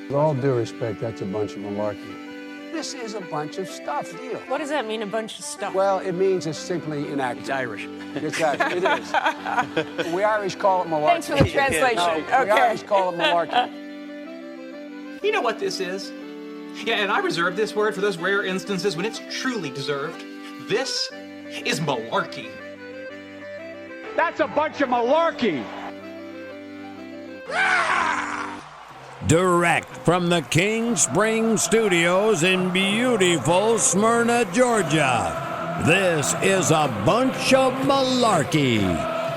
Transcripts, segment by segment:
With all due respect, that's a bunch of malarkey. This is a bunch of stuff, deal. What does that mean, a bunch of stuff? Well, it means it's simply inaccurate. It's Irish. It's Irish. It is. We Irish call it malarkey. Thanks for the translation. No, Okay. We Irish call it malarkey. You know what this is? Yeah, and I reserve this word for those rare instances when it's truly deserved. This is malarkey. That's a bunch of malarkey. Direct from the King Spring Studios in beautiful Smyrna, Georgia. This is a bunch of malarkey.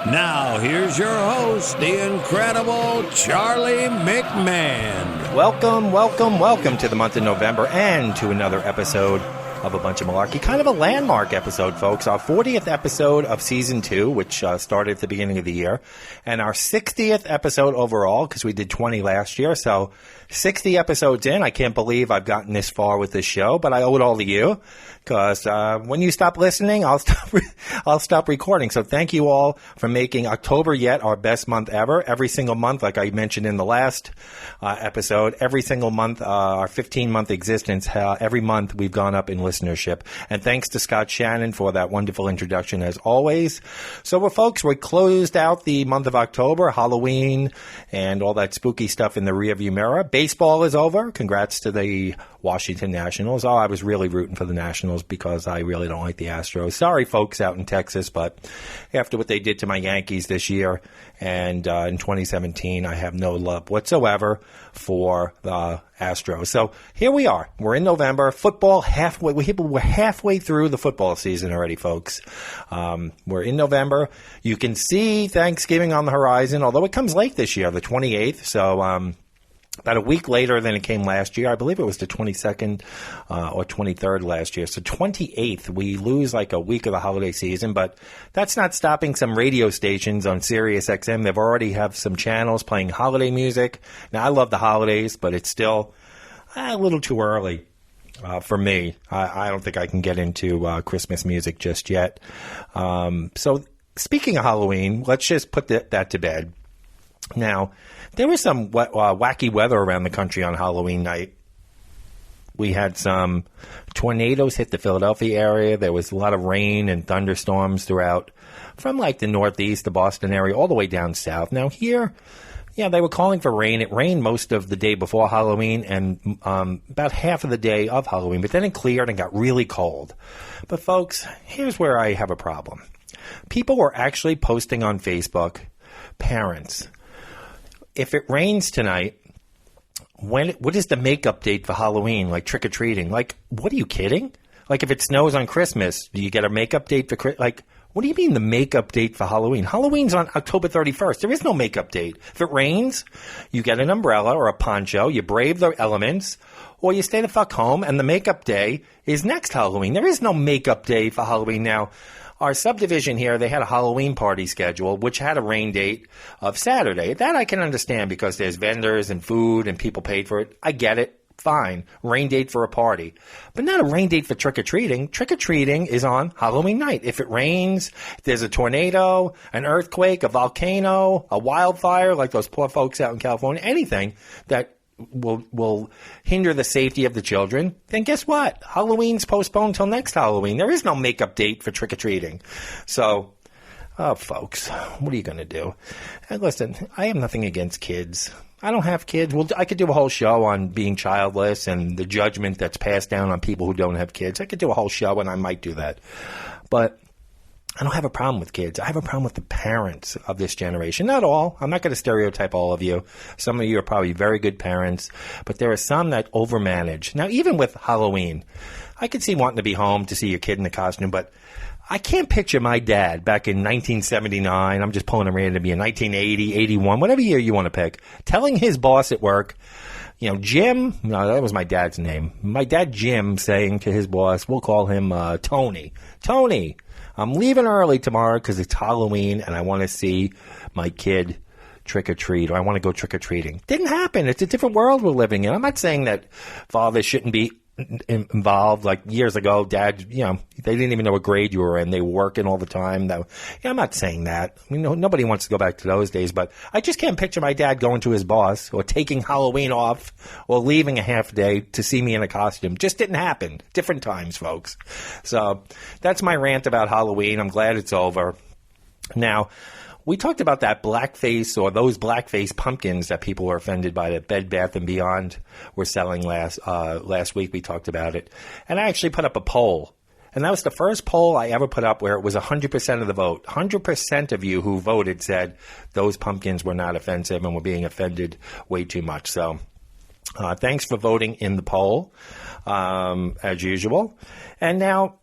Now, here's your host, the incredible Charlie McMahon. Welcome to the month of November and to another episode of A Bunch of Malarkey. Kind of a landmark episode, folks. Our 40th episode of Season 2, which started at the beginning of the year, and our 60th episode overall, because we did 20 last year. So 60 episodes in. I can't believe I've gotten this far with this show, but I owe it all to you, because when you stop listening, I'll stop recording. So thank you all for making October yet our best month ever. Every single month, like I mentioned in the last episode, every single month, our 15-month existence, every month we've gone up in listenership. And thanks to Scott Shannon for that wonderful introduction as always. So, well, folks, we closed out the month of October, Halloween, and all that spooky stuff in the rearview mirror. Baseball is over. Congrats to the Washington Nationals. Oh, I was really rooting for the Nationals because I really don't like the Astros. Sorry, folks out in Texas, but after what they did to my Yankees this year and in 2017, I have no love whatsoever for the Astros. So here we are. We're in November. Football halfway. We're halfway through the football season already, folks. We're in November. You can see Thanksgiving on the horizon, although it comes late this year, the 28th. So about a week later than it came last year. I believe it was the 22nd or 23rd last year. So 28th, we lose like a week of the holiday season, but that's not stopping some radio stations on Sirius XM. They've already have some channels playing holiday music. Now, I love the holidays, but it's still a little too early for me. I don't think I can get into Christmas music just yet. So speaking of Halloween, let's just put that to bed. Now, there was some wacky weather around the country on Halloween night. We had some tornadoes hit the Philadelphia area. There was a lot of rain and thunderstorms throughout, from like the Northeast, the Boston area, all the way down south. Now here, yeah, they were calling for rain. It rained most of the day before Halloween and about half of the day of Halloween, but then it cleared and got really cold. But folks, here's where I have a problem. People were actually posting on Facebook, parents, if it rains tonight, what is the makeup date for Halloween? Like trick-or-treating? Like, what are you kidding? Like, if it snows on Christmas, do you get a makeup date for like? What do you mean the makeup date for Halloween? Halloween's on October 31st. There is no makeup date. If it rains, you get an umbrella or a poncho, you brave the elements, or you stay the fuck home, and the makeup day is next Halloween. There is no makeup day for Halloween now. Our subdivision here, they had a Halloween party scheduled, which had a rain date of Saturday. That I can understand because there's vendors and food and people paid for it. I get it. Fine. Rain date for a party. But not a rain date for trick-or-treating. Trick-or-treating is on Halloween night. If it rains, if there's a tornado, an earthquake, a volcano, a wildfire, like those poor folks out in California, anything that will hinder the safety of the children, then guess what? Halloween's postponed till next Halloween. There is no makeup date for trick-or-treating. So, folks, what are you going to do? And listen, I have nothing against kids. I don't have kids. Well, I could do a whole show on being childless and the judgment that's passed down on people who don't have kids. I could do a whole show, and I might do that. But I don't have a problem with kids. I have a problem with the parents of this generation. Not all. I'm not going to stereotype all of you. Some of you are probably very good parents, but there are some that overmanage. Now, even with Halloween, I could see wanting to be home to see your kid in the costume, but I can't picture my dad back in 1979. I'm just pulling a random year, 1980, 81, whatever year you want to pick, telling his boss at work, you know, Jim, no, that was my dad's name. My dad, Jim, saying to his boss, we'll call him Tony. Tony, I'm leaving early tomorrow because it's Halloween and I want to see my kid trick-or-treat, or I want to go trick-or-treating. Didn't happen. It's a different world we're living in. I'm not saying that fathers shouldn't be involved. Like years ago, Dad, they didn't even know what grade you were in. They were working all the time. I'm not saying that. I mean, nobody wants to go back to those days, but I just can't picture my dad going to his boss or taking Halloween off or leaving a half day to see me in a costume. Just didn't happen. Different times, folks. So that's my rant about Halloween. I'm glad it's over. Now, we talked about that blackface or those blackface pumpkins that people were offended by that Bed Bath & Beyond were selling last week. We talked about it. And I actually put up a poll. And that was the first poll I ever put up where it was 100% of the vote. 100% of you who voted said those pumpkins were not offensive and were being offended way too much. So thanks for voting in the poll, as usual. And now,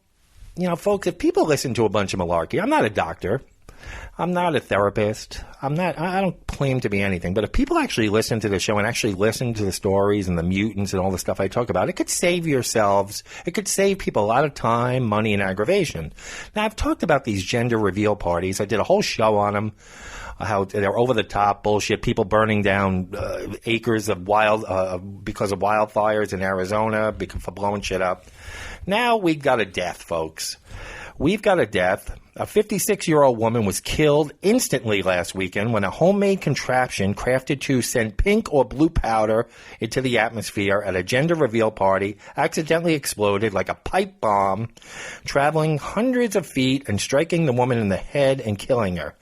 folks, if people listen to a bunch of malarkey, I'm not a doctor. I'm not a therapist. I don't claim to be anything. But if people actually listen to the show and actually listen to the stories and the mutants and all the stuff I talk about, it could save yourselves. It could save people a lot of time, money, and aggravation. Now, I've talked about these gender reveal parties. I did a whole show on them, how they're over-the-top bullshit, people burning down acres of because of wildfires in Arizona for blowing shit up. Now we've got a death, folks. We've got a death. A 56-year-old woman was killed instantly last weekend when a homemade contraption crafted to send pink or blue powder into the atmosphere at a gender reveal party accidentally exploded like a pipe bomb, traveling hundreds of feet and striking the woman in the head and killing her.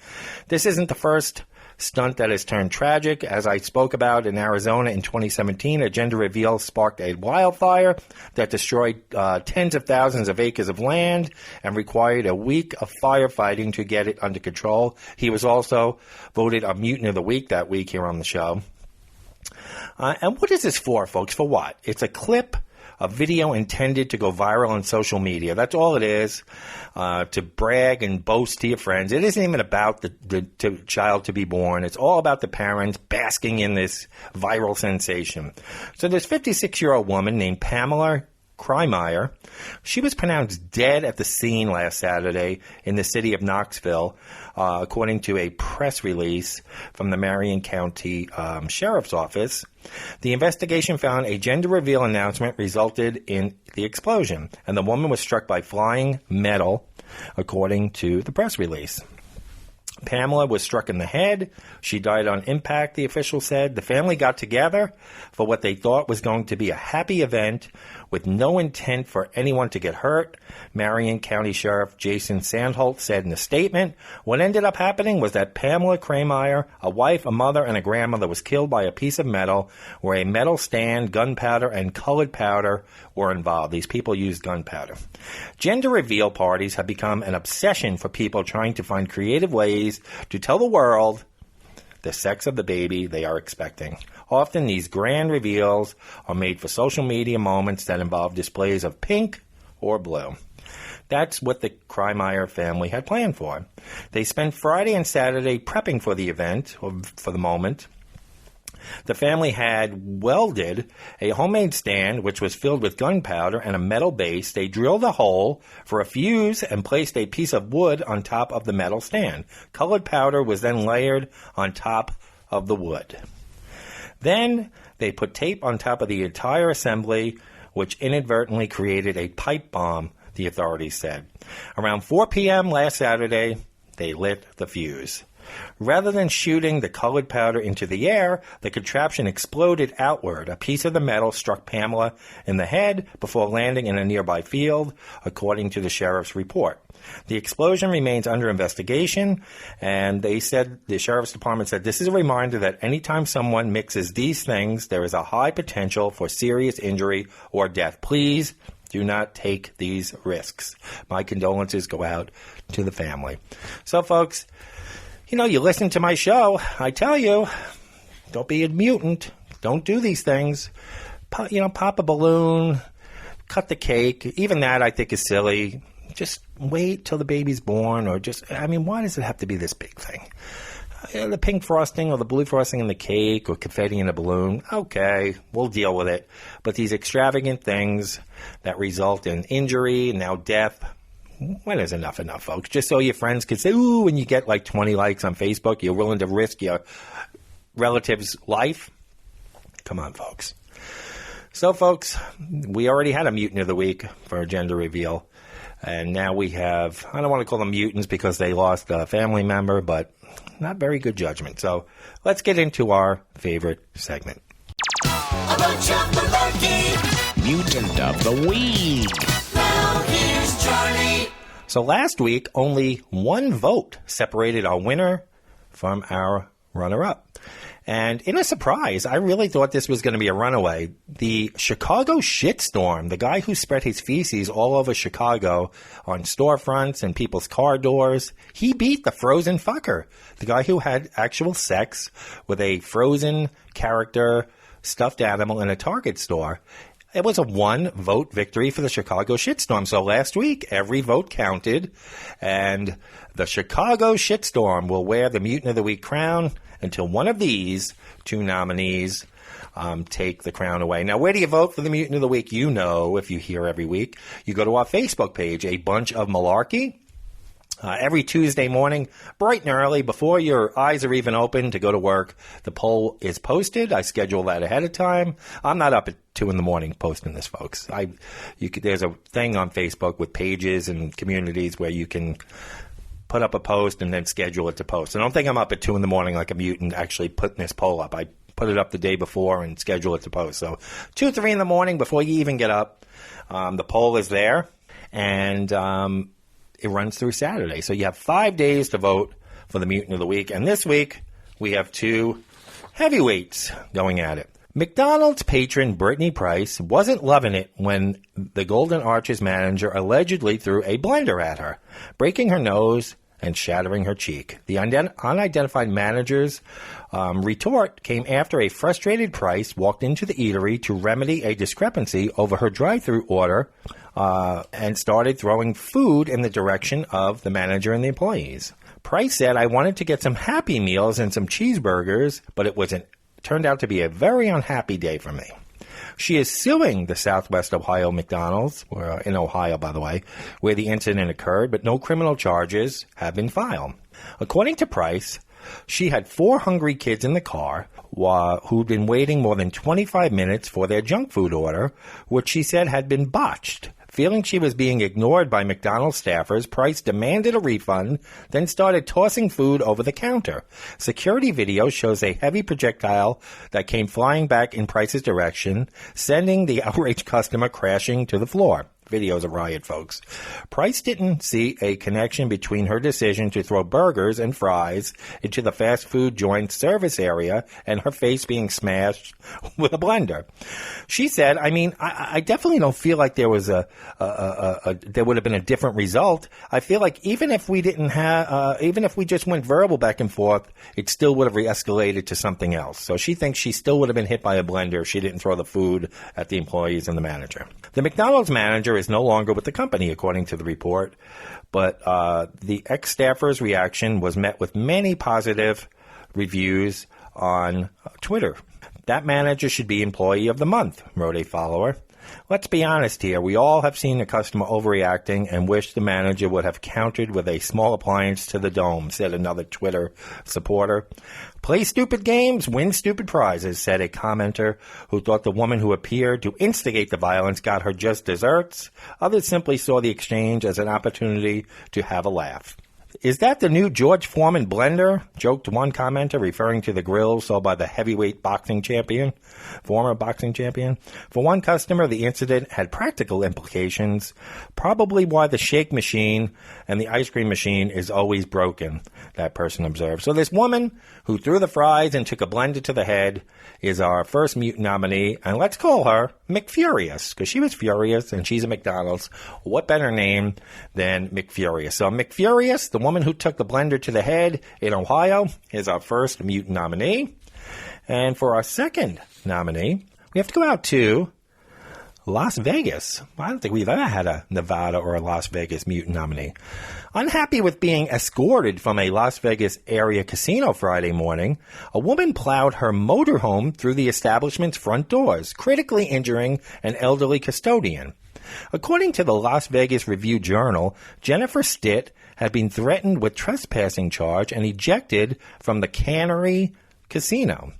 This isn't the first stunt that has turned tragic. As I spoke about in Arizona in 2017, a gender reveal sparked a wildfire that destroyed tens of thousands of acres of land and required a week of firefighting to get it under control. He was also voted a Mutant of the Week that week here on the show. And what is this for, folks? For what? It's a clip, a video intended to go viral on social media. That's all it is, to brag and boast to your friends. It isn't even about the child to be born. It's all about the parents basking in this viral sensation. So this 56-year-old woman named Pamela Kreimeier, she was pronounced dead at the scene last Saturday in the city of Knoxville, according to a press release from the Marion County Sheriff's Office. The investigation found a gender reveal announcement resulted in the explosion, and the woman was struck by flying metal, according to the press release. Pamela was struck in the head. She died on impact, the official said. The family got together for what they thought was going to be a happy event with no intent for anyone to get hurt. Marion County Sheriff Jason Sandholt said in a statement, what ended up happening was that Pamela Kreimeier, a wife, a mother, and a grandmother, was killed by a piece of metal where a metal stand, gunpowder, and colored powder were involved. These people used gunpowder. Gender reveal parties have become an obsession for people trying to find creative ways to tell the world the sex of the baby they are expecting. Often these grand reveals are made for social media moments that involve displays of pink or blue. That's what the Kreimeier family had planned for. They spent Friday and Saturday prepping for the event, or for the moment. The family had welded a homemade stand which was filled with gunpowder and a metal base. They drilled a hole for a fuse and placed a piece of wood on top of the metal stand. Colored powder was then layered on top of the wood. Then they put tape on top of the entire assembly, which inadvertently created a pipe bomb, the authorities said. Around 4 p.m. last Saturday, they lit the fuse. Rather than shooting the colored powder into the air, the contraption exploded outward. A piece of the metal struck Pamela in the head before landing in a nearby field, according to the sheriff's report. The explosion remains under investigation, and the sheriff's department said, this is a reminder that anytime someone mixes these things, there is a high potential for serious injury or death. Please do not take these risks. My condolences go out to the family. So, folks, you listen to my show, I tell you, don't be a mutant. Don't do these things. Pop a balloon, cut the cake. Even that I think is silly. Just wait till the baby's born, or why does it have to be this big thing? The pink frosting or the blue frosting in the cake or confetti in a balloon, okay, we'll deal with it. But these extravagant things that result in injury and now death, when is enough, folks? Just so your friends can say, ooh, when you get like 20 likes on Facebook, you're willing to risk your relative's life? Come on, folks. So, folks, we already had a Mutant of the Week for a gender reveal. And now we have, I don't want to call them mutants because they lost a family member, but not very good judgment. So let's get into our favorite segment. A bunch of malarkey. Mutant of the Week. Now here's Charlie. So last week, only one vote separated our winner from our runner-up. And in a surprise, I really thought this was going to be a runaway. The Chicago shitstorm, the guy who spread his feces all over Chicago on storefronts and people's car doors, he beat the frozen fucker, the guy who had actual sex with a frozen character stuffed animal in a Target store. It was a one-vote victory for the Chicago shitstorm. So last week, every vote counted, and the Chicago shitstorm will wear the Mutant of the Week crown until one of these two nominees take the crown away. Now, where do you vote for the Mutant of the Week? You know, if you hear every week, you go to our Facebook page, A Bunch of Malarkey. Every Tuesday morning, bright and early, before your eyes are even open to go to work, the poll is posted. I schedule that ahead of time. I'm not up at 2 in the morning posting this, folks. There's a thing on Facebook with pages and communities where you can put up a post and then schedule it to post. I don't think I'm up at 2 in the morning like a mutant actually putting this poll up. I put it up the day before and schedule it to post. So 2, 3 in the morning before you even get up, the poll is there, and it runs through Saturday. So you have 5 days to vote for the Mutant of the Week. And this week, we have two heavyweights going at it. McDonald's patron Brittany Price wasn't loving it when the Golden Arches manager allegedly threw a blender at her, breaking her nose and shattering her cheek. The unidentified manager's retort came after a frustrated Price walked into the eatery to remedy a discrepancy over her drive-thru order and started throwing food in the direction of the manager and the employees. Price said, "I wanted to get some Happy Meals and some cheeseburgers, but it turned out to be a very unhappy day for me." She is suing the Southwest Ohio McDonald's, in Ohio, by the way, where the incident occurred, but no criminal charges have been filed. According to Price, she had 4 hungry kids in the car who'd been waiting more than 25 minutes for their junk food order, which she said had been botched. Feeling she was being ignored by McDonald's staffers, Price demanded a refund, then started tossing food over the counter. Security video shows a heavy projectile that came flying back in Price's direction, sending the outraged customer crashing to the floor. Video's a riot, folks. Price didn't see a connection between her decision to throw burgers and fries into the fast food joint service area and her face being smashed with a blender. She said, I definitely don't feel like there was there would have been a different result. I feel like even if we just went verbal back and forth, it still would have re-escalated to something else. So she thinks she still would have been hit by a blender if she didn't throw the food at the employees and the manager. The McDonald's manager is no longer with the company, according to the report, but the ex-staffer's reaction was met with many positive reviews on Twitter. "That manager should be Employee of the Month," wrote a follower. "Let's be honest here. We all have seen the customer overreacting and wish the manager would have countered with a small appliance to the dome," said another Twitter supporter. "Play stupid games, win stupid prizes," said a commenter who thought the woman who appeared to instigate the violence got her just desserts. Others simply saw the exchange as an opportunity to have a laugh. "Is that the new George Foreman blender?" joked one commenter, referring to the grill sold by the heavyweight former boxing champion. For one customer, the incident had practical implications, probably why the shake machine and the ice cream machine is always broken, that person observed. So this woman who threw the fries and took a blender to the head is our first mutant nominee, and let's call her McFurious, because she was furious and she's a McDonald's. What better name than McFurious? So McFurious, the woman who took the blender to the head in Ohio, is our first mutant nominee. And for our second nominee, we have to go out to Las Vegas. I don't think we've ever had a Nevada or a Las Vegas mutant nominee. Unhappy with being escorted from a Las Vegas area casino Friday morning, a woman plowed her motorhome through the establishment's front doors, critically injuring an elderly custodian. According to the Las Vegas Review-Journal, Jennifer Stitt had been threatened with trespassing charge and ejected from the Cannery Casino.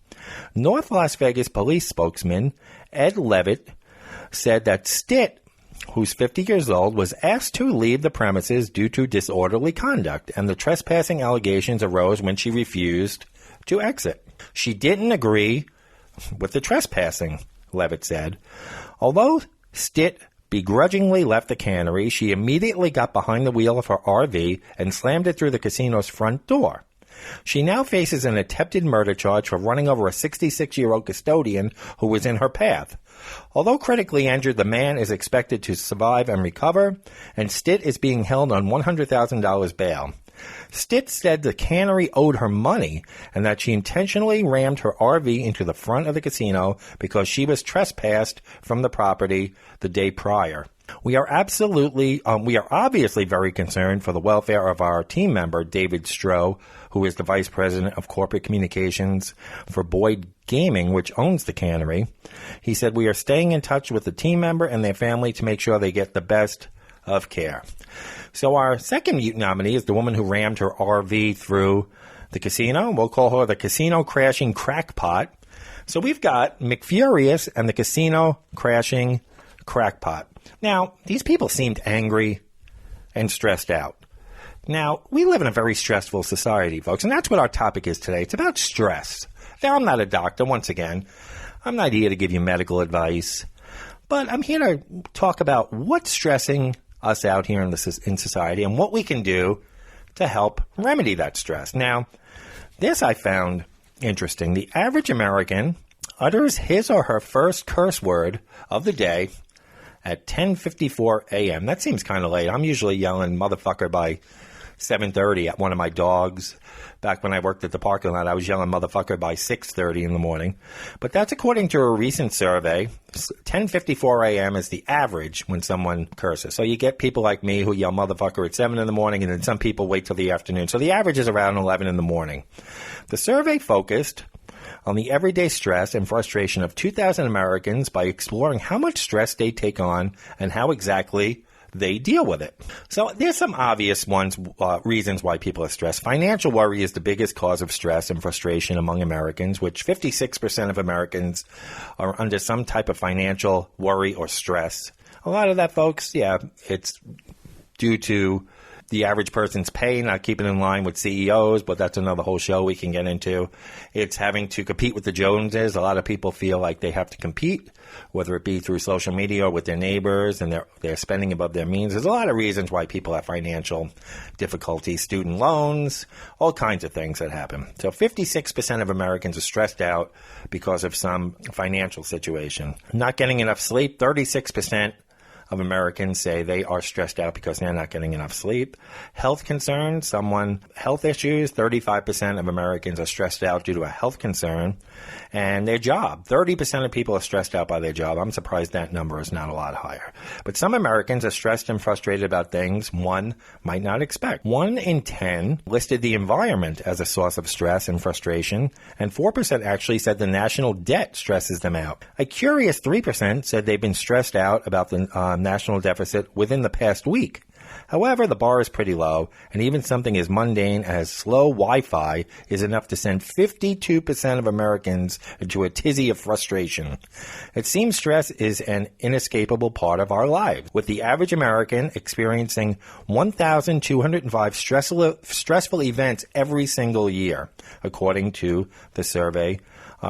North Las Vegas police spokesman Ed Levitt said that Stitt, who's 50 years old, was asked to leave the premises due to disorderly conduct, and the trespassing allegations arose when she refused to exit. She didn't agree with the trespassing, Levitt said. Although Stitt begrudgingly left the cannery, she immediately got behind the wheel of her RV and slammed it through the casino's front door. She now faces an attempted murder charge for running over a 66-year-old custodian who was in her path. Although critically injured, the man is expected to survive and recover, and Stitt is being held on $100,000 bail. Stitt said the cannery owed her money and that she intentionally rammed her RV into the front of the casino because she was trespassed from the property the day prior. We are obviously very concerned for the welfare of our team member, David Stroh, who is the Vice President of Corporate Communications for Boyd Gaming, which owns the cannery. He said, we are staying in touch with the team member and their family to make sure they get the best of care. So our second mute nominee is the woman who rammed her RV through the casino. We'll call her the casino crashing crackpot. So we've got McFurious and the casino crashing crackpot. Now, these people seemed angry and stressed out. Now, we live in a very stressful society, folks, and that's what our topic is today. It's about stress. Now, I'm not a doctor, once again. I'm not here to give you medical advice, but I'm here to talk about what's stressing us out here in society and what we can do to help remedy that stress. Now, this I found interesting. The average American utters his or her first curse word of the day at 10:54 a.m. That seems kind of late. I'm usually yelling motherfucker by 7:30 at one of my dogs. Back when I worked at the parking lot, I was yelling motherfucker by 6:30 in the morning. But that's according to a recent survey. 10:54 a.m. is the average when someone curses. So you get people like me who yell motherfucker at 7 in the morning, and then some people wait till the afternoon. So the average is around 11 in the morning. The survey focused on the everyday stress and frustration of 2,000 Americans by exploring how much stress they take on and how exactly they deal with it. So there's some obvious reasons why people are stressed. Financial worry is the biggest cause of stress and frustration among Americans, which 56% of Americans are under some type of financial worry or stress. A lot of that, folks, it's due to the average person's pay not keeping in line with CEOs, but that's another whole show we can get into. It's having to compete with the Joneses. A lot of people feel like they have to compete, whether it be through social media or with their neighbors, and they're spending above their means. There's a lot of reasons why people have financial difficulties, student loans, all kinds of things that happen. So 56% of Americans are stressed out because of some financial situation. Not getting enough sleep, 36% of Americans say they are stressed out because they're not getting enough sleep. Health concerns, health issues, 35% of Americans are stressed out due to a health concern. And their job, 30% of people are stressed out by their job. I'm surprised that number is not a lot higher. But some Americans are stressed and frustrated about things one might not expect. 1 in 10 listed the environment as a source of stress and frustration, and 4% actually said the national debt stresses them out. A curious 3% said they've been stressed out about the national deficit within the past week. However, the bar is pretty low, and even something as mundane as slow Wi-Fi is enough to send 52% of Americans into a tizzy of frustration. It seems stress is an inescapable part of our lives, with the average American experiencing 1,205 stressful events every single year, according to the survey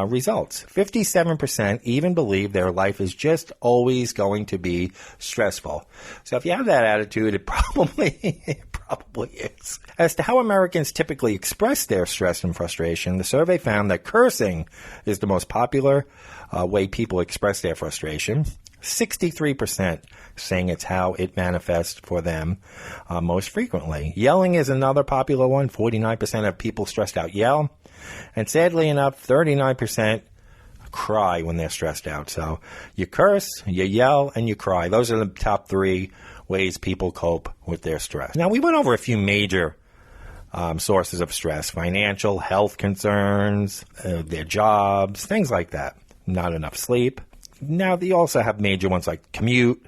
results. 57% even believe their life is just always going to be stressful. So if you have that attitude, it probably is. As to how Americans typically express their stress and frustration, the survey found that cursing is the most popular way people express their frustration. 63% saying it's how it manifests for them most frequently. Yelling is another popular one. 49% of people stressed out yell. And sadly enough, 39% cry when they're stressed out. So you curse, you yell, and you cry. Those are the top 3 ways people cope with their stress. Now, we went over a few major sources of stress: financial, health concerns, their jobs, things like that. Not enough sleep. Now, they also have major ones like commute,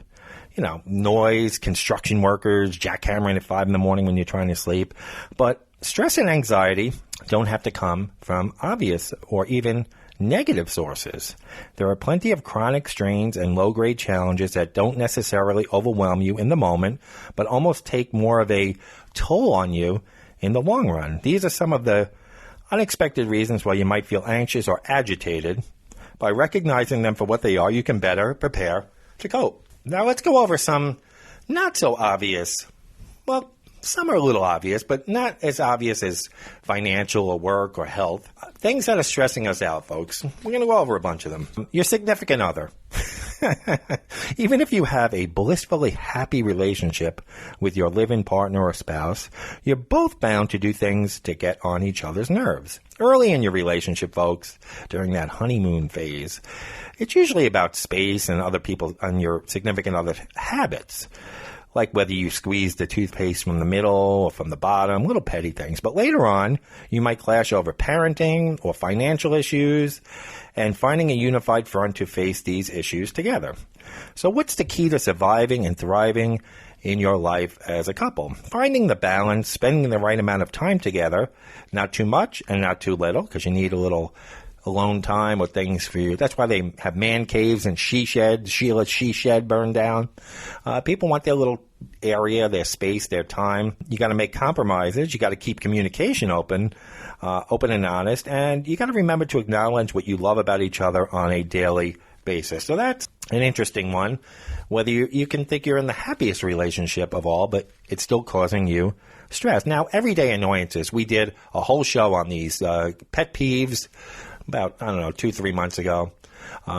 noise, construction workers, jackhammering at 5 in the morning when you're trying to sleep. But stress and anxiety don't have to come from obvious or even negative sources. There are plenty of chronic strains and low-grade challenges that don't necessarily overwhelm you in the moment, but almost take more of a toll on you in the long run. These are some of the unexpected reasons why you might feel anxious or agitated. By recognizing them for what they are, you can better prepare to cope. Now let's go over some not so obvious, well, some are a little obvious, but not as obvious as financial or work or health. Things that are stressing us out, folks. We're going to go over a bunch of them. Your significant other. Even if you have a blissfully happy relationship with your live-in partner or spouse, you're both bound to do things to get on each other's nerves. Early in your relationship, folks, during that honeymoon phase, it's usually about space and other people and your significant other's habits. Like whether you squeeze the toothpaste from the middle or from the bottom, little petty things. But later on, you might clash over parenting or financial issues and finding a unified front to face these issues together. So what's the key to surviving and thriving in your life as a couple? Finding the balance, spending the right amount of time together, not too much and not too little, because you need a little alone time or things for you. That's why they have man caves and she sheds. Sheila's she shed burned down. People want their little area, their space, their time. You got to make compromises. You got to keep communication open and honest. And you got to remember to acknowledge what you love about each other on a daily basis. So that's an interesting one. Whether you can think you're in the happiest relationship of all, but it's still causing you stress. Now, everyday annoyances. We did a whole show on these pet peeves about, 2-3 months ago.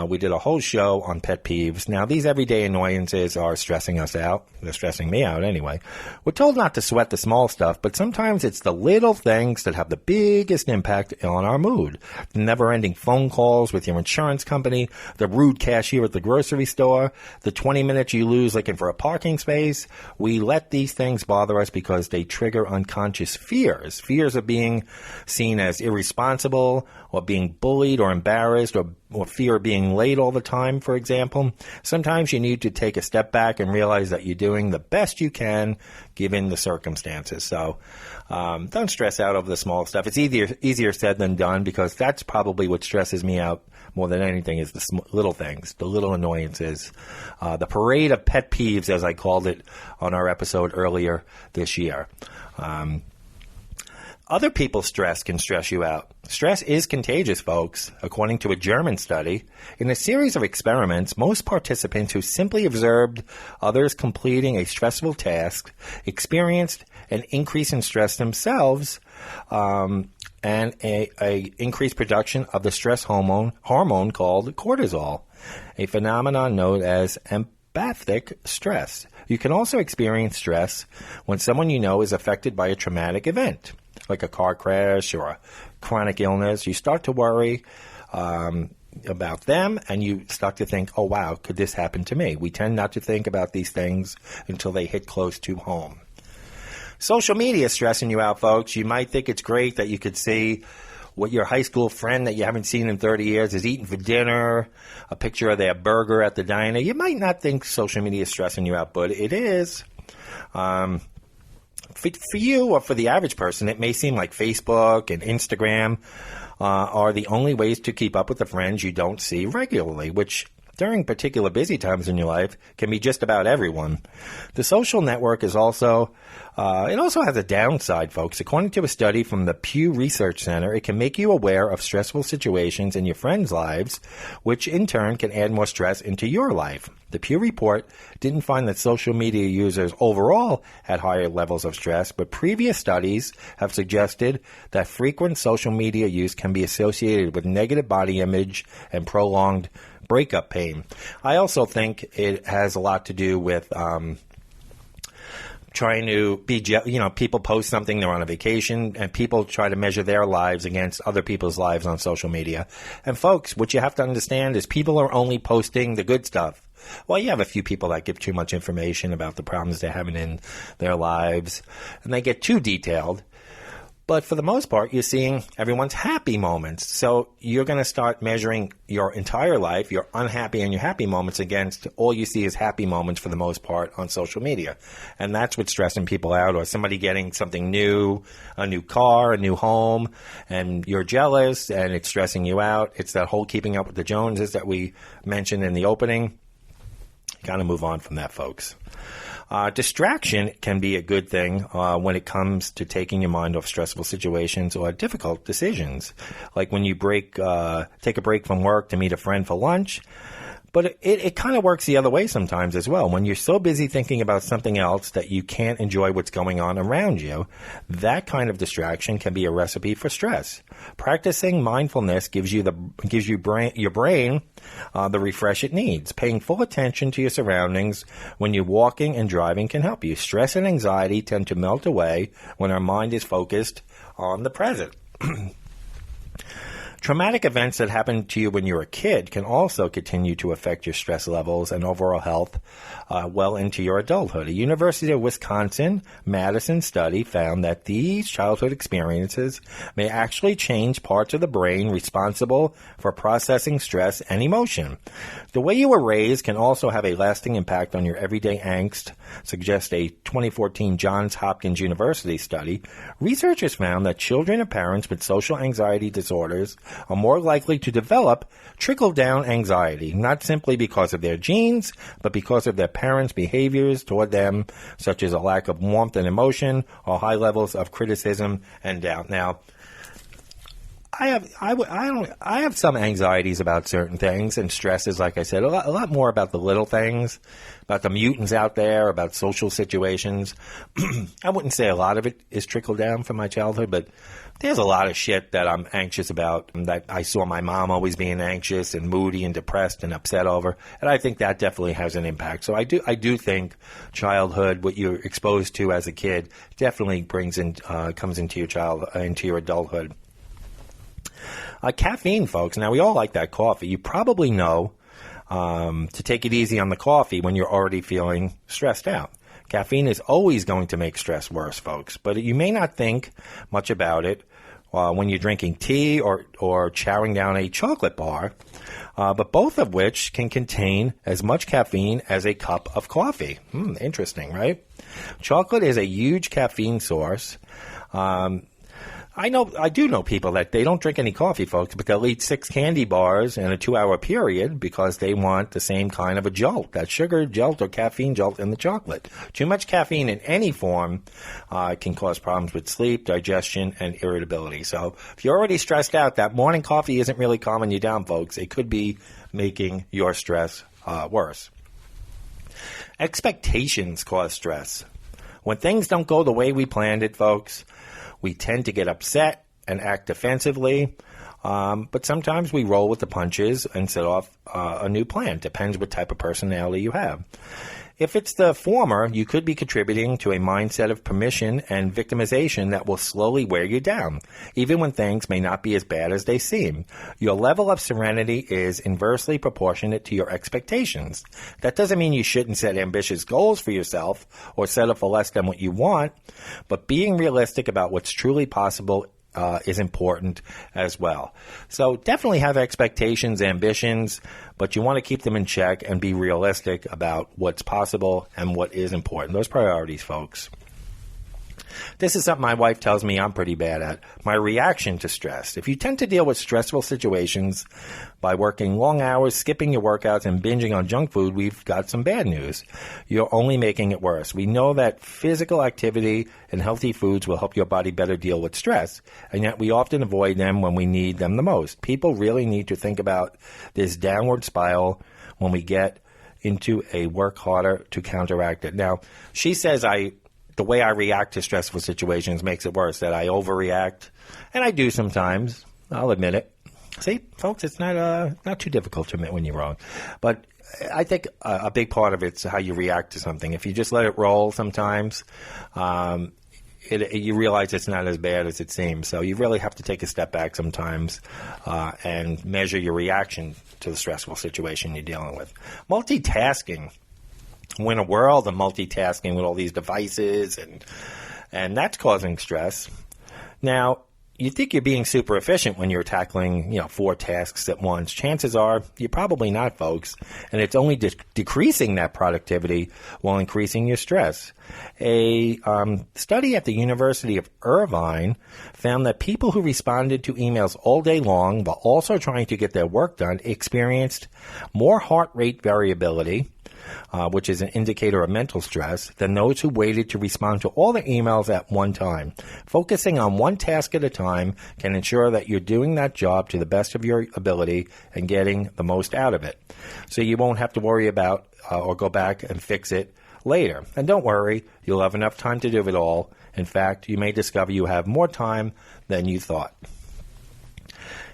We did a whole show on pet peeves. Now, these everyday annoyances are stressing us out. They're stressing me out anyway. We're told not to sweat the small stuff, but sometimes it's the little things that have the biggest impact on our mood. The never-ending phone calls with your insurance company, the rude cashier at the grocery store, the 20 minutes you lose looking for a parking space. We let these things bother us because they trigger unconscious fears. Fears of being seen as irresponsible or being bullied or embarrassed or fear of being late all the time, for example. Sometimes you need to take a step back and realize that you're doing the best you can given the circumstances. So don't stress out over the small stuff. It's easier said than done, because that's probably what stresses me out more than anything is the little things, the little annoyances, the parade of pet peeves, as I called it on our episode earlier this year. Other people's stress can stress you out. Stress is contagious, folks. According to a German study, in a series of experiments, most participants who simply observed others completing a stressful task experienced an increase in stress themselves and a increased production of the stress hormone called cortisol, a phenomenon known as empathic stress. You can also experience stress when someone you know is affected by a traumatic event, like a car crash or a chronic illness. You start to worry about them, and you start to think, oh, wow, could this happen to me? We tend not to think about these things until they hit close to home. Social media is stressing you out, folks. You might think it's great that you could see what your high school friend that you haven't seen in 30 years is eating for dinner, a picture of their burger at the diner. You might not think social media is stressing you out, but it is. For you or for the average person, it may seem like Facebook and Instagram are the only ways to keep up with the friends you don't see regularly, which during particular busy times in your life can be just about everyone. The social network is also has a downside, folks. According to a study from the Pew Research Center, it can make you aware of stressful situations in your friends' lives, which in turn can add more stress into your life. The Pew report didn't find that social media users overall had higher levels of stress, but previous studies have suggested that frequent social media use can be associated with negative body image and prolonged breakup pain. I also think it has a lot to do with trying to be, people post something, they're on a vacation, and people try to measure their lives against other people's lives on social media. And folks, what you have to understand is people are only posting the good stuff. Well, you have a few people that give too much information about the problems they're having in their lives, and they get too detailed. But for the most part, you're seeing everyone's happy moments. So you're going to start measuring your entire life, your unhappy and your happy moments, against all you see is happy moments for the most part on social media. And that's what's stressing people out, or somebody getting something new, a new car, a new home, and you're jealous and it's stressing you out. It's that whole keeping up with the Joneses that we mentioned in the opening. Got to move on from that, folks. Distraction can be a good thing when it comes to taking your mind off stressful situations or difficult decisions. Like when you take a break from work to meet a friend for lunch. But it kind of works the other way sometimes as well. When you're so busy thinking about something else that you can't enjoy what's going on around you, that kind of distraction can be a recipe for stress. Practicing mindfulness gives your brain the refresh it needs. Paying full attention to your surroundings when you're walking and driving can help you. Stress and anxiety tend to melt away when our mind is focused on the present. Traumatic events that happened to you when you were a kid can also continue to affect your stress levels and overall health well into your adulthood. A University of Wisconsin-Madison study found that these childhood experiences may actually change parts of the brain responsible for processing stress and emotion. The way you were raised can also have a lasting impact on your everyday angst, suggests a 2014 Johns Hopkins University study. Researchers found that children of parents with social anxiety disorders are more likely to develop trickle-down anxiety, not simply because of their genes, but because of their parents' behaviors toward them, such as a lack of warmth and emotion or high levels of criticism and doubt. Now, I have some anxieties about certain things and stresses, like I said, a lot more about the little things, about the mutants out there, about social situations. I wouldn't say a lot of it is trickled down from my childhood, but there's a lot of shit that I'm anxious about, that I saw my mom always being anxious and moody and depressed and upset over, and I think that definitely has an impact. So I do think childhood, what you're exposed to as a kid, definitely comes into your adulthood. Caffeine, folks. Now, we all like that coffee. You probably know to take it easy on the coffee when you're already feeling stressed out. Caffeine is always going to make stress worse, folks, but you may not think much about it when you're drinking tea or chowing down a chocolate bar, but both of which can contain as much caffeine as a cup of coffee. Interesting, right? Chocolate is a huge caffeine source. I do know people that they don't drink any coffee, folks, but they'll eat 6 candy bars in a 2-hour period because they want the same kind of a jolt, that sugar jolt or caffeine jolt in the chocolate. Too much caffeine in any form can cause problems with sleep, digestion, and irritability. So if you're already stressed out, that morning coffee isn't really calming you down, folks. It could be making your stress worse. Expectations cause stress. When things don't go the way we planned it, folks, we tend to get upset and act defensively, but sometimes we roll with the punches and set off a new plan. Depends what type of personality you have. If it's the former, you could be contributing to a mindset of permission and victimization that will slowly wear you down, even when things may not be as bad as they seem. Your level of serenity is inversely proportionate to your expectations. That doesn't mean you shouldn't set ambitious goals for yourself or settle for less than what you want, but being realistic about what's truly possible is important as well. So definitely have expectations, ambitions, but you want to keep them in check and be realistic about what's possible and what is important. Those priorities, folks. This is something my wife tells me I'm pretty bad at. My reaction to stress. If you tend to deal with stressful situations by working long hours, skipping your workouts, and binging on junk food, we've got some bad news. You're only making it worse. We know that physical activity and healthy foods will help your body better deal with stress, and yet we often avoid them when we need them the most. People really need to think about this downward spiral when we get into a work harder to counteract it. Now, she says the way I react to stressful situations makes it worse, that I overreact. And I do sometimes. I'll admit it. See, folks, it's not too difficult to admit when you're wrong. But I think a big part of it's how you react to something. If you just let it roll sometimes, you realize it's not as bad as it seems. So you really have to take a step back sometimes and measure your reaction to the stressful situation you're dealing with. Multitasking. We're in a world of multitasking with all these devices, and that's causing stress. Now, you think you're being super efficient when you're tackling, 4 tasks at once. Chances are you're probably not, folks, and it's only decreasing that productivity while increasing your stress. A study at the University of Irvine found that people who responded to emails all day long while also trying to get their work done experienced more heart rate variability, which is an indicator of mental stress, than those who waited to respond to all the emails at one time. Focusing on one task at a time can ensure that you're doing that job to the best of your ability and getting the most out of it. So you won't have to worry about or go back and fix it later. And don't worry, you'll have enough time to do it all. In fact, you may discover you have more time than you thought.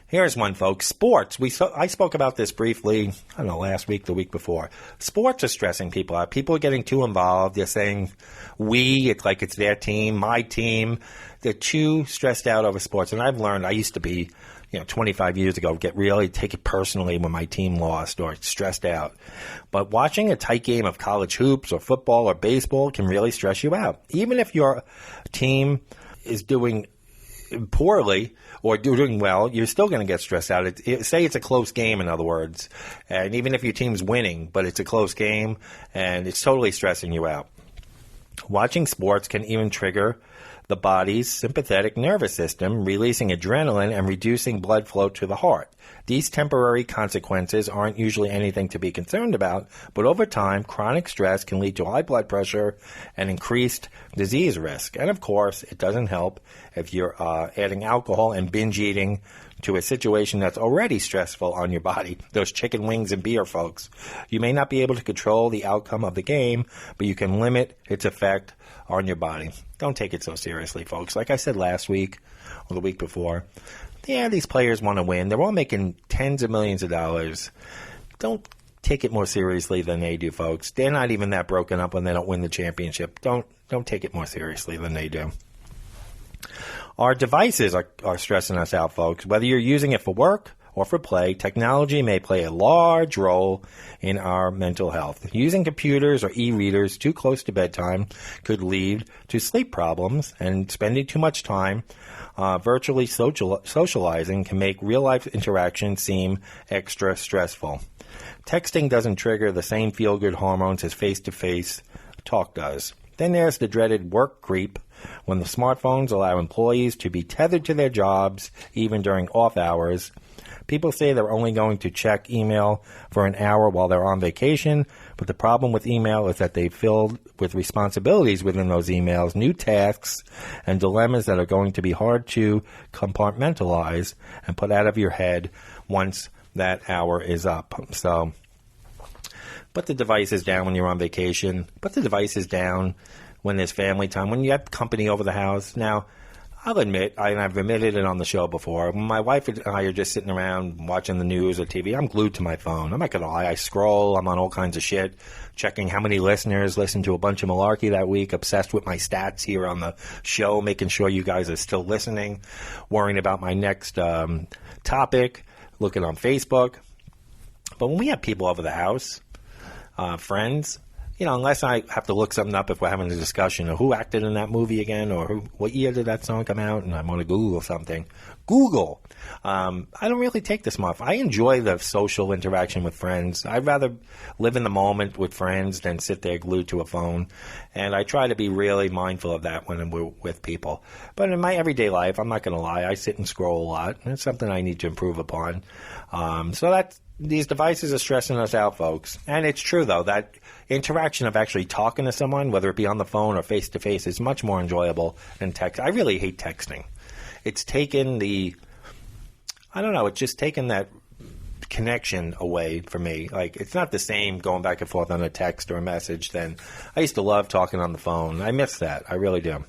Here's one, folks. Sports. I spoke about this briefly, I don't know, last week, the week before. Sports are stressing people out. People are getting too involved. They're saying it's like it's their team, my team. They're too stressed out over sports. And I've learned, I used to be, 25 years ago, take it personally when my team lost or stressed out. But watching a tight game of college hoops or football or baseball can really stress you out. Even if your team is doing poorly or doing well, you're still going to get stressed out. Say it's a close game, in other words, and even if your team's winning, but it's a close game and it's totally stressing you out. Watching sports can even trigger the body's sympathetic nervous system, releasing adrenaline and reducing blood flow to the heart. These temporary consequences aren't usually anything to be concerned about, but over time, chronic stress can lead to high blood pressure and increased disease risk. And of course, it doesn't help if you're adding alcohol and binge eating to a situation that's already stressful on your body. Those chicken wings and beer, folks. You may not be able to control the outcome of the game, but you can limit its effect on your body. Don't take it so seriously, folks. Like I said last week or the week before, these players want to win. They're all making tens of millions of dollars. Don't take it more seriously than they do, folks. They're not even that broken up when they don't win the championship. Don't take it more seriously than they do. Our devices are stressing us out, folks. Whether you're using it for work or for play, technology may play a large role in our mental health. Using computers or e-readers too close to bedtime could lead to sleep problems, and spending too much time virtually socializing can make real-life interactions seem extra stressful. Texting doesn't trigger the same feel-good hormones as face-to-face talk does. Then there's the dreaded work creep, when the smartphones allow employees to be tethered to their jobs even during off hours. People say they're only going to check email for an hour while they're on vacation, but the problem with email is that they've filled with responsibilities within those emails, new tasks, and dilemmas that are going to be hard to compartmentalize and put out of your head once that hour is up. So, put the devices down when you're on vacation. Put the devices down when there's family time, when you have company over the house. Now, I'll admit, and I've admitted it on the show before, when my wife and I are just sitting around watching the news or TV, I'm glued to my phone. I'm not going to lie. I scroll. I'm on all kinds of shit, checking how many listeners listened to A Bunch of Malarkey that week, obsessed with my stats here on the show, making sure you guys are still listening, worrying about my next topic, looking on Facebook. But when we have people over the house, friends, unless I have to look something up if we're having a discussion of who acted in that movie again or what year did that song come out, and I want to Google something. Google. I don't really take this much. I enjoy the social interaction with friends. I'd rather live in the moment with friends than sit there glued to a phone. And I try to be really mindful of that when we're with people. But in my everyday life, I'm not going to lie, I sit and scroll a lot. And it's something I need to improve upon. These devices are stressing us out, folks. And it's true, though, that interaction of actually talking to someone, whether it be on the phone or face-to-face, is much more enjoyable than text. I really hate texting. It's taken it's just taken that connection away from me. Like, it's not the same going back and forth on a text or a message than I used to love talking on the phone. I miss that. I really do.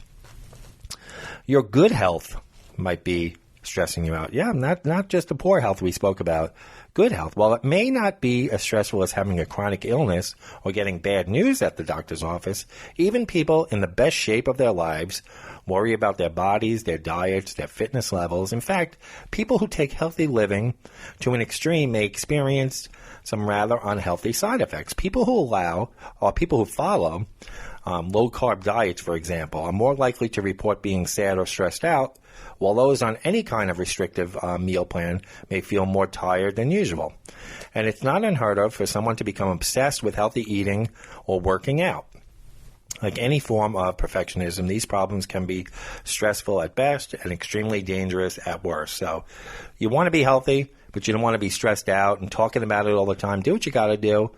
Your good health might be stressing you out. Yeah, not just the poor health we spoke about. Good health. While it may not be as stressful as having a chronic illness or getting bad news at the doctor's office, even people in the best shape of their lives worry about their bodies, their diets, their fitness levels. In fact, people who take healthy living to an extreme may experience some rather unhealthy side effects. People who follow Low-carb diets, for example, are more likely to report being sad or stressed out, while those on any kind of restrictive meal plan may feel more tired than usual. And it's not unheard of for someone to become obsessed with healthy eating or working out. Like any form of perfectionism, these problems can be stressful at best and extremely dangerous at worst. So you want to be healthy, but you don't want to be stressed out and talking about it all the time. Do what you got to do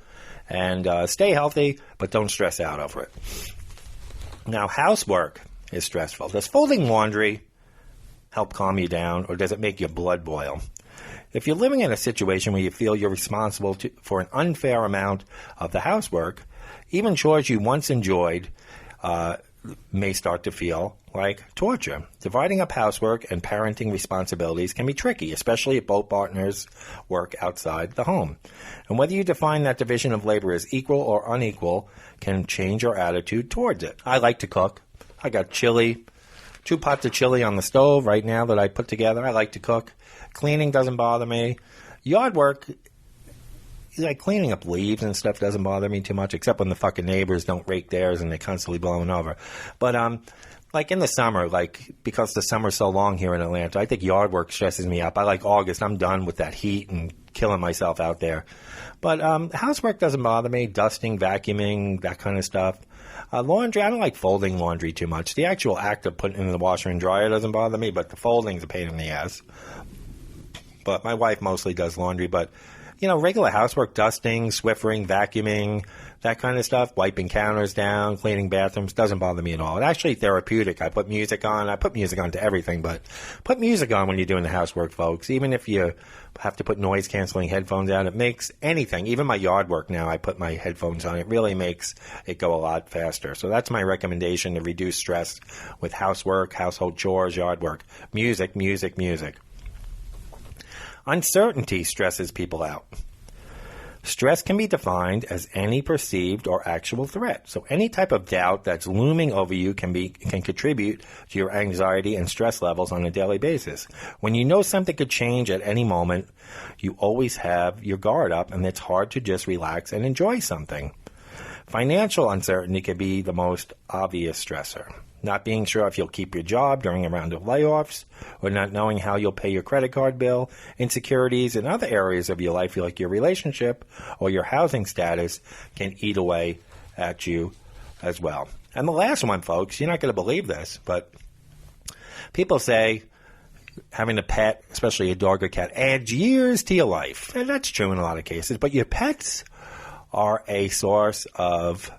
and stay healthy, but don't stress out over it. Now, housework is stressful. Does folding laundry help calm you down, or does it make your blood boil? If you're living in a situation where you feel you're responsible for an unfair amount of the housework, even chores you once enjoyed may start to feel like torture. Dividing up housework and parenting responsibilities can be tricky, especially if both partners work outside the home. And whether you define that division of labor as equal or unequal can change your attitude towards it. I like to cook. I got chili, 2 pots of chili on the stove right now that I put together. I like to cook. Cleaning doesn't bother me. Yard work, like cleaning up leaves and stuff, doesn't bother me too much, except when the fucking neighbors don't rake theirs and they're constantly blowing over. But like in the summer, like because the summer's so long here in Atlanta, I think yard work stresses me out. By like August, I'm done with that heat and killing myself out there. But housework doesn't bother me. Dusting, vacuuming, that kind of stuff. Laundry, I don't like folding laundry too much. The actual act of putting it in the washer and dryer doesn't bother me, but the folding's a pain in the ass. But my wife mostly does laundry. But, you know, regular housework, dusting, Swiffering, vacuuming, that kind of stuff, wiping counters down, cleaning bathrooms, doesn't bother me at all. It's actually therapeutic. I put music on. I put music on to everything, but put music on when you're doing the housework, folks. Even if you have to put noise-canceling headphones on, it makes anything, even my yard work now, I put my headphones on. It really makes it go a lot faster. So that's my recommendation to reduce stress with housework, household chores, yard work. Music, music, music. Uncertainty stresses people out. Stress can be defined as any perceived or actual threat. So any type of doubt that's looming over you can contribute to your anxiety and stress levels on a daily basis. When you know something could change at any moment, you always have your guard up, and it's hard to just relax and enjoy something. Financial uncertainty can be the most obvious stressor. Not being sure if you'll keep your job during a round of layoffs, or not knowing how you'll pay your credit card bill, insecurities in other areas of your life like your relationship or your housing status can eat away at you as well. And the last one, folks, you're not going to believe this, but people say having a pet, especially a dog or cat, adds years to your life. And that's true in a lot of cases, but your pets are a source of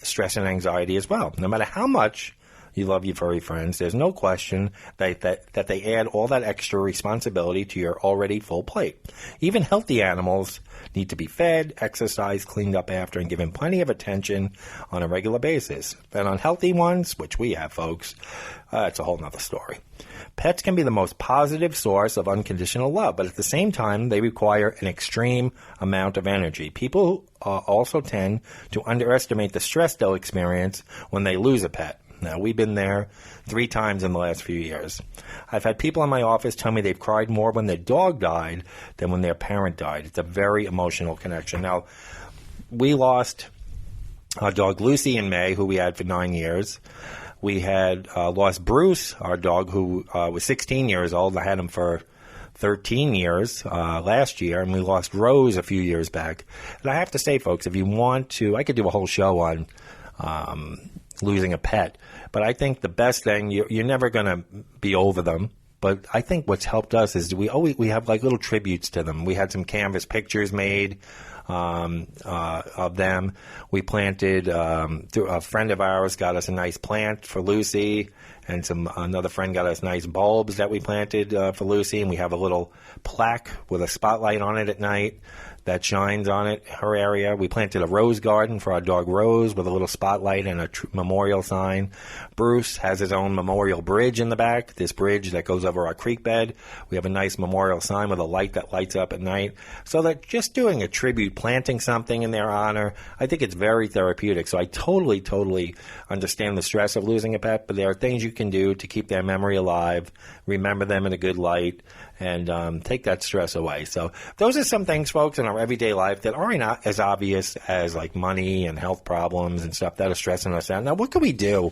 stress and anxiety as well. No matter how much you love your furry friends, there's no question that they add all that extra responsibility to your already full plate. Even healthy animals need to be fed, exercised, cleaned up after, and given plenty of attention on a regular basis. And unhealthy ones, which we have, folks, it's a whole nother story. Pets can be the most positive source of unconditional love, but at the same time, they require an extreme amount of energy. People also tend to underestimate the stress they'll experience when they lose a pet. Now, we've been there 3 times in the last few years. I've had people in my office tell me they've cried more when their dog died than when their parent died. It's a very emotional connection. Now, we lost our dog Lucy in May, who we had for 9 years. We had lost Bruce, our dog, who was 16 years old. I had him for 13 years last year, and we lost Rose a few years back. And I have to say, folks, if you want to, I could do a whole show on losing a pet, but I think the best thing, you're never going to be over them. But I think what's helped us is we have like little tributes to them. We had some canvas pictures made of them. We planted, a friend of ours got us a nice plant for Lucy, and another friend got us nice bulbs that we planted for Lucy, and we have a little plaque with a spotlight on it at night that shines on it, her area. We planted a rose garden for our dog Rose with a little spotlight and a memorial sign. Bruce has his own memorial bridge in the back, this bridge that goes over our creek bed. We have a nice memorial sign with a light that lights up at night. So that just doing a tribute, planting something in their honor, I think it's very therapeutic. So I totally understand the stress of losing a pet, but there are things you can do to keep their memory alive, remember them in a good light, and take that stress away. So those are some things, folks, and our everyday life that aren't as obvious as like money and health problems and stuff that are stressing us out. Now, what can we do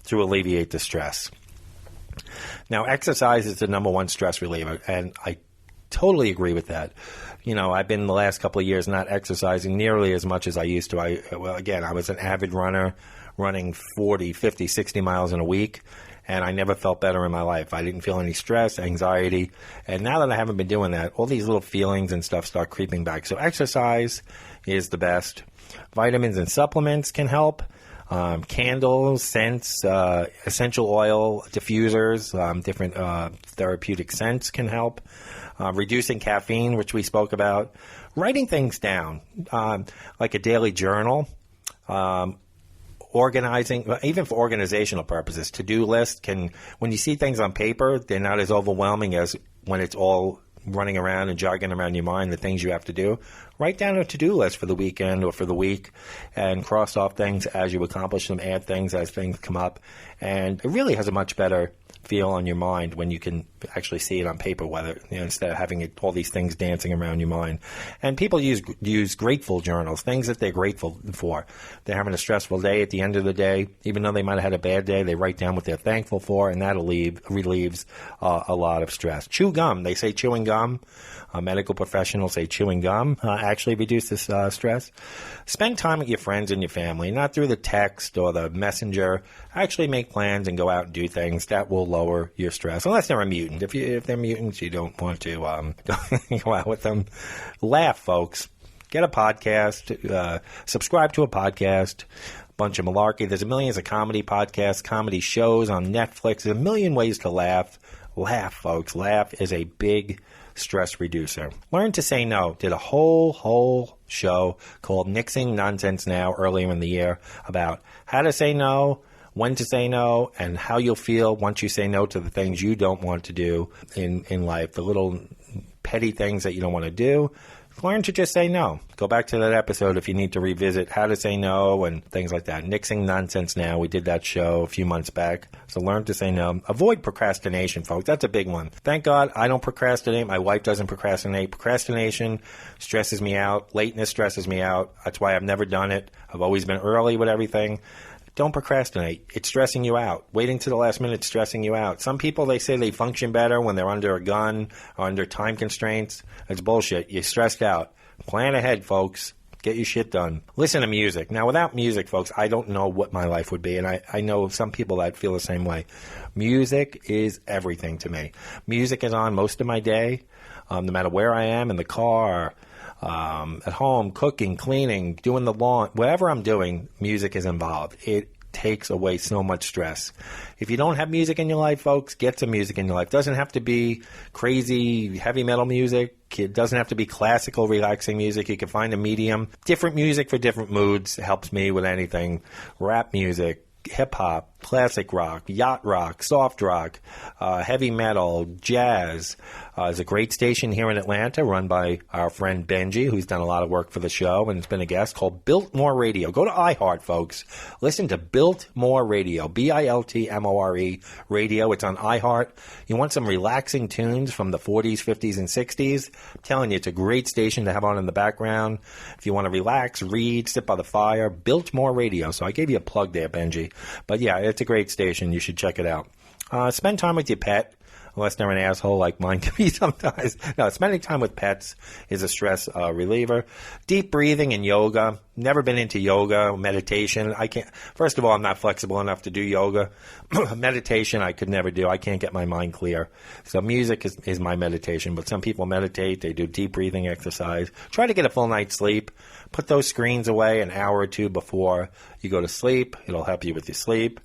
to alleviate the stress? Now, exercise is the number one stress reliever, and I totally agree with that. You know, I've been the last couple of years not exercising nearly as much as I used to. I was an avid runner, running 40, 50, 60 miles in a week, and I never felt better in my life. I didn't feel any stress, anxiety, and now that I haven't been doing that, all these little feelings and stuff start creeping back. So exercise is the best. Vitamins and supplements can help. Candles, scents, essential oil diffusers, different therapeutic scents can help. Reducing caffeine, which we spoke about. Writing things down, like a daily journal. Organizing, even for organizational purposes, to-do list can, when you see things on paper, they're not as overwhelming as when it's all running around and jogging around your mind, the things you have to do. Write down a to-do list for the weekend or for the week and cross off things as you accomplish them, add things as things come up. And it really has a much better feel on your mind when you can actually see it on paper, whether, you know, instead of having all these things dancing around your mind. And people use grateful journals, things that they're grateful for. They're having a stressful day at the end of the day, even though they might have had a bad day, they write down what they're thankful for, and that relieves a lot of stress. Chew gum. They say chewing gum. Medical professionals say chewing gum actually reduces stress. Spend time with your friends and your family, not through the text or the messenger. Actually make plans and go out and do things that will lower your stress, unless they're a mutant. If they're mutants, you don't want to go out with them. Laugh, folks. Get a podcast. Subscribe to a podcast. Bunch of malarkey. There's millions of comedy podcasts, comedy shows on Netflix. There's a million ways to laugh. Laugh, folks. Laugh is a big stress reducer. Learn to say no. Did a whole show called Nixing Nonsense Now earlier in the year about how to say no, when to say no, and how you'll feel once you say no to the things you don't want to do in life, the little petty things that you don't want to do. Learn to just say no. Go back to that episode if you need to revisit how to say no and things like that. Nixing Nonsense Now. We did that show a few months back. So learn to say no. Avoid procrastination, folks. That's a big one. Thank God I don't procrastinate. My wife doesn't procrastinate. Procrastination stresses me out. Lateness stresses me out. That's why I've never done it. I've always been early with everything. Don't procrastinate. It's stressing you out. Waiting to the last minute is stressing you out. Some people, they say they function better when they're under a gun or under time constraints. That's bullshit. You're stressed out. Plan ahead, folks. Get your shit done. Listen to music. Now, without music, folks, I don't know what my life would be, and I know some people that feel the same way. Music is everything to me. Music is on most of my day, no matter where I am, in the car, at home, cooking, cleaning, doing the lawn, whatever I'm doing, music is involved. It takes away so much stress. If you don't have music in your life, folks, get some music in your life. It doesn't have to be crazy heavy metal music. It doesn't have to be classical, relaxing music. You can find a medium. Different music for different moods helps me with anything. Rap music, hip-hop, classic rock, yacht rock, soft rock, heavy metal, jazz. There's a great station here in Atlanta run by our friend Benji, who's done a lot of work for the show and has been a guest, called Biltmore Radio. Go to iHeart, folks. Listen to Biltmore Radio, Biltmore Radio. It's on iHeart. You want some relaxing tunes from the 40s, 50s, and 60s? I'm telling you, it's a great station to have on in the background. If you want to relax, read, sit by the fire, Biltmore Radio. So I gave you a plug there, Benji. But yeah, it's a great station. You should check it out. Spend time with your pet. Unless they're an asshole like mine can be sometimes. No, spending time with pets is a stress reliever. Deep breathing and yoga. Never been into yoga, meditation. I can't. First of all, I'm not flexible enough to do yoga. Meditation, I could never do. I can't get my mind clear. So music is my meditation. But some people meditate. They do deep breathing exercise. Try to get a full night's sleep. Put those screens away an hour or two before you go to sleep. It'll help you with your sleep.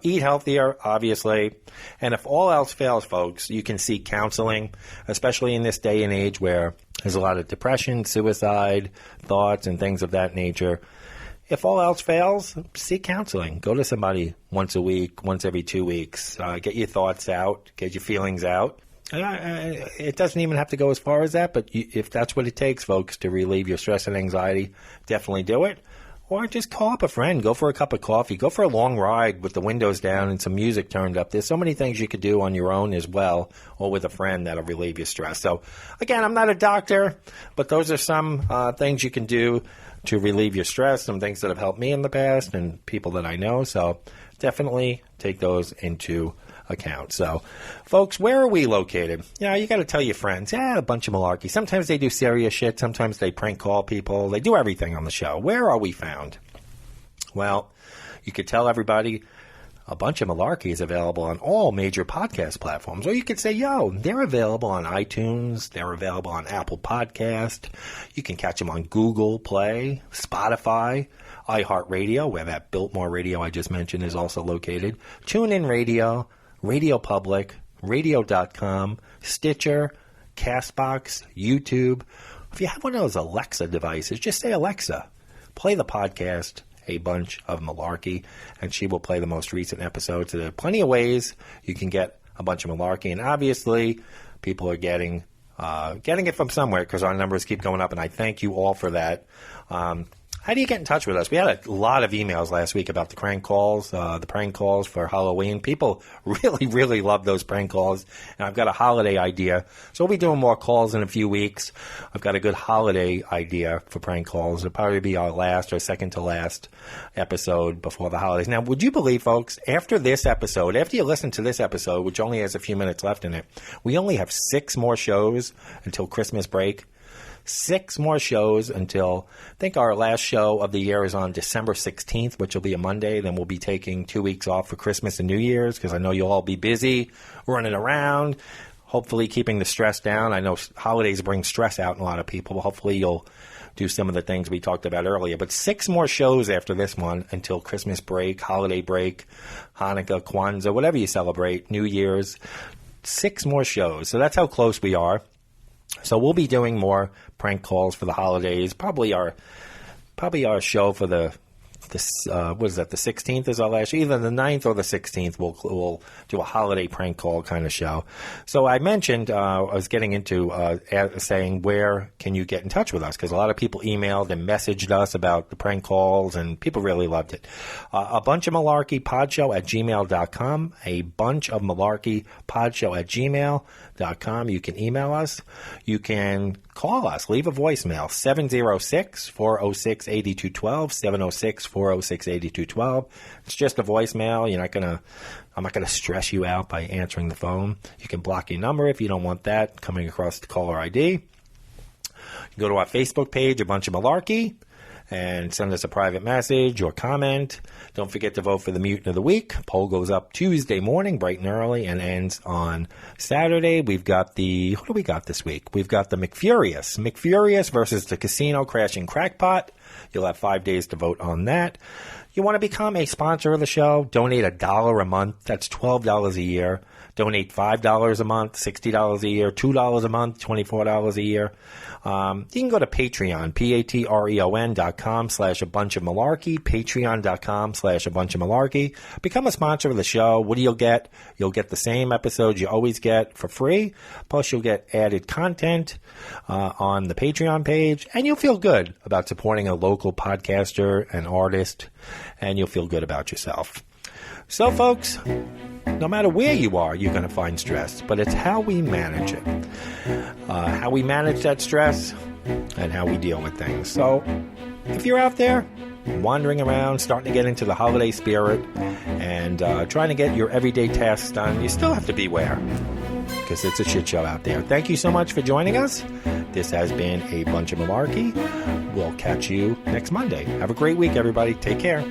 Eat healthier, obviously. And if all else fails, folks, you can seek counseling, especially in this day and age where there's a lot of depression, suicide, thoughts, and things of that nature. If all else fails, seek counseling. Go to somebody once a week, once every 2 weeks. Get your thoughts out, get your feelings out. It doesn't even have to go as far as that, but if that's what it takes, folks, to relieve your stress and anxiety, definitely do it. Or just call up a friend, go for a cup of coffee, go for a long ride with the windows down and some music turned up. There's so many things you could do on your own as well, or with a friend that'll relieve your stress. So, again, I'm not a doctor, but those are some things you can do to relieve your stress, some things that have helped me in the past and people that I know. So definitely take those into account. So, folks, where are we located? You got to tell your friends. A bunch of malarkey. Sometimes they do serious shit. Sometimes they prank call people. They do everything on the show. Where are we found? Well, you could tell everybody A Bunch of Malarkey is available on all major podcast platforms. Or you could say, they're available on iTunes. They're available on Apple Podcast. You can catch them on Google Play, Spotify, iHeartRadio, where that Biltmore Radio I just mentioned is also located, TuneIn Radio, Radio Public, Radio.com, Stitcher, CastBox, YouTube. If you have one of those Alexa devices, just say, Alexa, play the podcast A Bunch of Malarkey, and she will play the most recent episodes. There are plenty of ways you can get A Bunch of Malarkey, and obviously people are getting it from somewhere because our numbers keep going up, and I thank you all for that. How do you get in touch with us? We had a lot of emails last week about the prank calls for Halloween. People really, really love those prank calls. And I've got a holiday idea. So we'll be doing more calls in a few weeks. I've got a good holiday idea for prank calls. It'll probably be our last or second to last episode before the holidays. Now, would you believe, folks, after you listen to this episode, which only has a few minutes left in it, we only have 6 more shows until Christmas break. 6 more shows until, I think our last show of the year is on December 16th, which will be a Monday. Then we'll be taking 2 weeks off for Christmas and New Year's because I know you'll all be busy running around, hopefully keeping the stress down. I know holidays bring stress out in a lot of people, but hopefully you'll do some of the things we talked about earlier. But 6 more shows after this one until Christmas break, holiday break, Hanukkah, Kwanzaa, whatever you celebrate, New Year's. 6 more shows. So that's how close we are. So we'll be doing more prank calls for the holidays. Probably our show for the 16th is our last show. Either the 9th or the 16th we'll do a holiday prank call kind of show. So I mentioned I was getting into saying where can you get in touch with us, because a lot of people emailed and messaged us about the prank calls and people really loved it. A Bunch of Malarkey podshow at gmail.com. A Bunch of Malarkey podshow at gmail.com. You can email us. You can call us. Leave a voicemail. 706-406-8212. 706-406-8212. It's just a voicemail. I'm not gonna stress you out by answering the phone. You can block your number if you don't want that coming across the caller ID. You can go to our Facebook page, A Bunch of Malarkey, and send us a private message or comment. Don't forget to vote for the Mutant of the Week. Poll goes up Tuesday morning, bright and early, and ends on Saturday. We've got what do we got this week? We've got the McFurious versus the Casino Crashing Crackpot. You'll have 5 days to vote on that. You want to become a sponsor of the show? Donate $1 a month. That's $12 a year. Donate $5 a month, $60 a year, $2 a month, $24 a year. You can go to Patreon, patreon.com/A Bunch of Malarkey, patreon.com/A Bunch of Malarkey. Become a sponsor of the show. What do you get? You'll get the same episodes you always get for free. Plus, you'll get added content on the Patreon page. And you'll feel good about supporting a local podcaster, an artist, and you'll feel good about yourself. So, folks, no matter where you are, you're going to find stress, but it's how we manage it. How we manage that stress and how we deal with things. So if you're out there wandering around, starting to get into the holiday spirit and trying to get your everyday tasks done, you still have to beware because it's a shit show out there. Thank you so much for joining us. This has been A Bunch of Malarkey. We'll catch you next Monday. Have a great week, everybody. Take care.